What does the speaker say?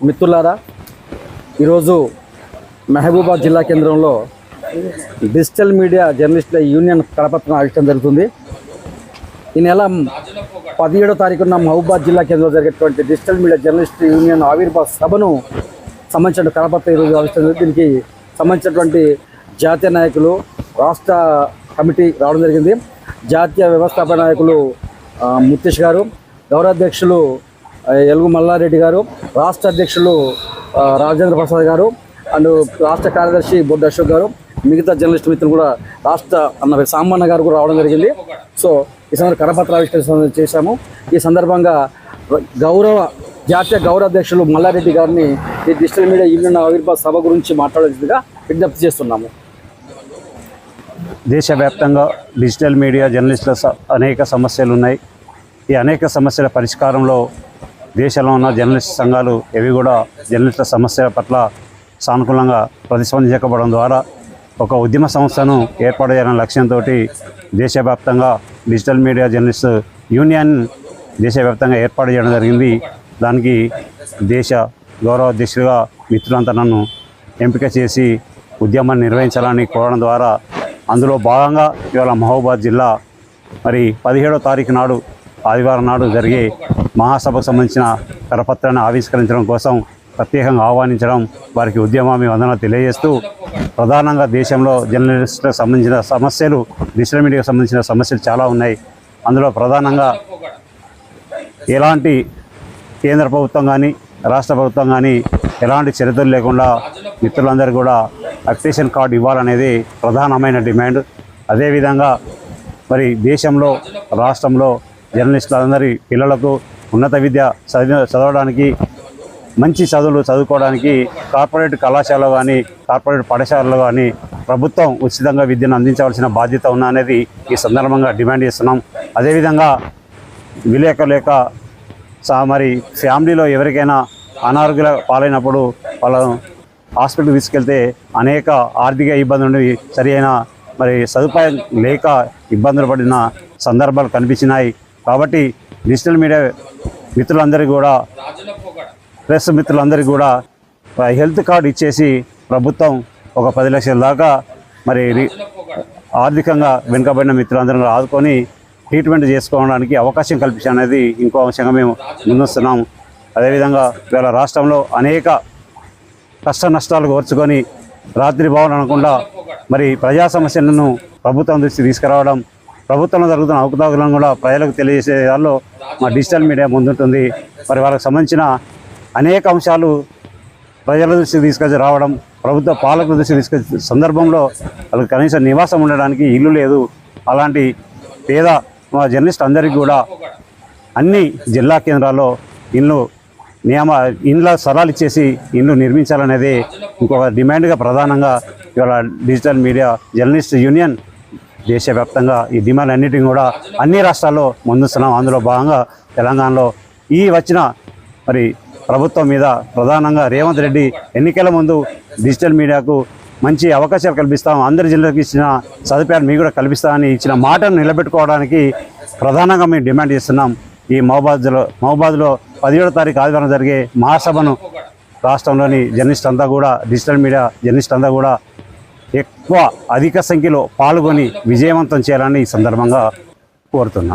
మిత్రులారా, ఈరోజు మహబూబాబాద్ జిల్లా కేంద్రంలో డిజిటల్ మీడియా జర్నలిస్టుల యూనియన్ కరపత్రం ఆవిష్కరణ జరుగుతుంది. ఈ నెల 17వ తారీఖున మహబూబాబాద్ జిల్లా కేంద్రంలో జరిగేటువంటి డిజిటల్ మీడియా జర్నలిస్ట్ యూనియన్ ఆవిర్భావ సభను సంబంధించిన కరపత్రం ఈరోజు ఆవిష్కరణ. దీనికి సంబంధించినటువంటి జాతీయ నాయకులు, రాష్ట్ర కమిటీ రావడం జరిగింది. జాతీయ వ్యవస్థాపక నాయకులు ముత్తేష్ గారు, గౌరవాధ్యక్షులు ఎలుగు మల్లారెడ్డి గారు, రాష్ట్ర అధ్యక్షులు రాజేంద్ర ప్రసాద్ గారు అండ్ రాష్ట్ర కార్యదర్శి బొడ్డు అశోక్ గారు, మిగతా జర్నలిస్ట్ మిత్రులు కూడా రాష్ట్ర సామాన్య గారు కూడా రావడం జరిగింది. సో ఈ సందర్భంగా కరపత్ర ఆవిష్కరణ చేశాము. ఈ సందర్భంగా జాతీయ గౌరవ అధ్యక్షులు మల్లారెడ్డి గారిని ఈ డిజిటల్ మీడియా యూనియన్ ఆవిర్భావ సభ గురించి మాట్లాడేందుగా విజ్ఞప్తి చేస్తున్నాము. దేశవ్యాప్తంగా డిజిటల్ మీడియా జర్నలిస్టుల అనేక సమస్యలు ఉన్నాయి. ఈ అనేక సమస్యల పరిష్కారంలో దేశంలో ఉన్న జర్నలిస్ట్ సంఘాలు ఏవి కూడా జర్నలిస్టుల సమస్యల పట్ల సానుకూలంగా ప్రతిస్పందించకపోవడం ద్వారా ఒక ఉద్యమ సంస్థను ఏర్పాటు చేయాలనే లక్ష్యంతో దేశవ్యాప్తంగా డిజిటల్ మీడియా జర్నలిస్ట్ యూనియన్ దేశవ్యాప్తంగా ఏర్పాటు చేయడం జరిగింది. దానికి దేశ గౌరవ అధ్యక్షులుగా మిత్రులంతా నన్ను ఎంపిక చేసి ఉద్యమాన్ని నిర్వహించాలని కోరడం ద్వారా అందులో భాగంగా ఇవాళ మహబూబాబాద్ జిల్లా 17వ తారీఖు నాడు ఆదివారం నాడు జరిగే మహాసభకు సంబంధించిన కరపత్రాన్ని ఆవిష్కరించడం కోసం ప్రత్యేకంగా ఆహ్వానించడం, వారికి వందనాలు తెలియజేస్తూ, ప్రధానంగా దేశంలో జర్నలిస్టులకు సంబంధించిన సమస్యలు, డిజిటల్ మీడియాకు సంబంధించిన సమస్యలు చాలా ఉన్నాయి. అందులో ప్రధానంగా ఎలాంటి కేంద్ర ప్రభుత్వం కానీ రాష్ట్ర ప్రభుత్వం కానీ ఎలాంటి చరిత్రలు లేకుండా మిత్రులందరూ కూడా అక్రిడిటేషన్ కార్డు ఇవ్వాలనేది ప్రధానమైన డిమాండ్. అదేవిధంగా దేశంలో రాష్ట్రంలో జర్నలిస్టులందరి పిల్లలకు ఉన్నత విద్య చదవడానికి, మంచి చదువులు చదువుకోవడానికి కార్పొరేట్ కళాశాలలో కానీ కార్పొరేట్ పాఠశాలలో కానీ ప్రభుత్వం ఉచితంగా విద్యను అందించవలసిన బాధ్యత ఉన్న అనేది ఈ సందర్భంగా డిమాండ్ చేస్తున్నాం. అదేవిధంగా విలేక ఫ్యామిలీలో ఎవరికైనా అనారోగ్య పాలైనప్పుడు వాళ్ళను హాస్పిటల్కి తీసుకెళ్తే అనేక ఆర్థిక ఇబ్బందులు ఉండి సరైన సదుపాయం లేక ఇబ్బందులు పడిన సందర్భాలు కనిపించినాయి. కాబట్టి డిజిటల్ మీడియా మిత్రులందరికీ కూడా, ప్రెస్ మిత్రులందరికీ కూడా హెల్త్ కార్డు ఇచ్చేసి ప్రభుత్వం ఒక 10 లక్షల దాకా ఆర్థికంగా వెనుకబడిన మిత్రులందరూ ఆదుకొని ట్రీట్మెంట్ చేసుకోవడానికి అవకాశం కల్పించాలనేది ఇంకో అంశంగా మేము ముందుస్తున్నాము. అదేవిధంగా ఇవాళ రాష్ట్రంలో అనేక కష్ట నష్టాలు కోర్చుకొని రాత్రి భావన అనకుండా ప్రజా సమస్యలను ప్రభుత్వం దృష్టికి తీసుకురావడం, ప్రభుత్వంలో జరుగుతున్న అవకతవకలను కూడా ప్రజలకు తెలియజేసే దానిలో మా డిజిటల్ మీడియా ముందుంటుంది. వాళ్ళకి సంబంధించిన అనేక అంశాలు ప్రజల దృష్టికి తీసుకొచ్చి రావడం, ప్రభుత్వ పాలకుల దృష్టికి తీసుకొచ్చే సందర్భంలో వాళ్ళకి కనీసం నివాసం ఉండడానికి ఇల్లు లేదు. అలాంటి పేద మా జర్నలిస్ట్ అందరికీ కూడా అన్ని జిల్లా కేంద్రాల్లో ఇండ్ల స్థలాలు ఇచ్చేసి ఇండ్లు నిర్మించాలనేది ఇంకొక డిమాండ్గా ప్రధానంగా ఇవాళ డిజిటల్ మీడియా జర్నలిస్ట్ యూనియన్ దేశవ్యాప్తంగా ఈ డిమాండ్ అన్నిటిని కూడా అన్ని రాష్ట్రాల్లో ముందుస్తున్నాం. అందులో భాగంగా తెలంగాణలో ఈ వచ్చిన ప్రభుత్వం మీద ప్రధానంగా రేవంత్ రెడ్డి ఎన్నికల ముందు డిజిటల్ మీడియాకు మంచి అవకాశాలు కల్పిస్తాం, అందరి జిల్లాలకు ఇచ్చిన సదుపాయాలు మీకు కూడా కల్పిస్తామని ఇచ్చిన మాటను నిలబెట్టుకోవడానికి ప్రధానంగా మేము డిమాండ్ చేస్తున్నాం. ఈ మహబూబాబాద్లో 17వ తారీఖు ఆదివారం జరిగే మహాసభను రాష్ట్రంలోని జర్నలిస్ట్ అంతా కూడా, డిజిటల్ మీడియా జర్నలిస్ట్ అంతా కూడా అధిక సంఖ్యలో పాల్గొని విజయవంతం చేయాలని ఈ సందర్భంగా కోరుతున్నాం.